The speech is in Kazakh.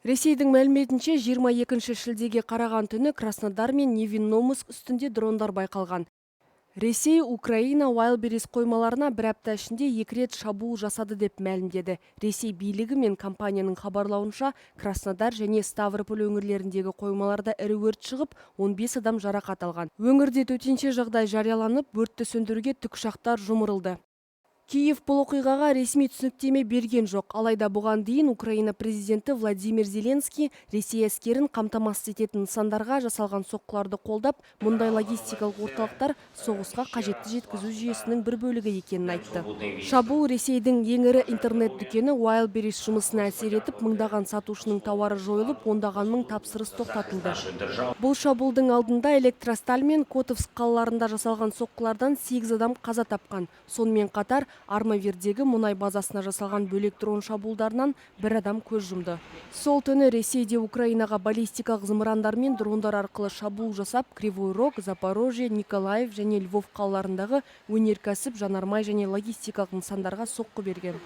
Ресейдің мәліметінше 22 шілдеге қараған түні Краснодар мен Невинномыск үстінде дрондар байқалған. Ресей Украина Wildberries қоймаларына бір апта ішінде 2 рет шабуыл жасады деп мәлімдеді. Ресей билігі мен компанияның хабарлауынша Краснодар және Ставрополь өңірлеріндегі қоймаларда ірі өрт шығып, 15 адам жарақат алған. Өңірде төтенше жағдай жарияланып, өртті сөндіруге тікұшақтар жұмырылды. Киев бұл оқиғаға ресми түсініктеме берген жоқ. Алайда бұған дейін Украина президенті Владимир Зеленский Ресей әскерін қамтамасыз ететін нысандарға жасалған соққыларды қолдап, мұндай логистикалық орталықтар соғысқа қажетті жеткізу жүйесінің бір бөлігі екенін айтты. Шабуыл Ресейдің ең ірі интернет дүкені Wildberries жұмысына әсер етіп, мыңдаған сатушының тауары жойылып, ондаған мың тапсырыс тоқтатылды. Бұл шабуылдың алдында Электросталь мен Котовск қалаларында жасалған соққылардан 8 адам қаза тапқан. Сонымен қатар Армавирдегі мұнай базасына жасалған бөлек дрон шабуылдарынан бір адам көз жұмды. Сол түні Ресейде Украинаға баллистикалық зымырандар мен дрондар арқылы шабуыл жасап, Кривой Рог, Запорожье, Николаев және Львов қалаларындағы өнеркәсіп, жанармай және логистикалық нысандарға соққы берген.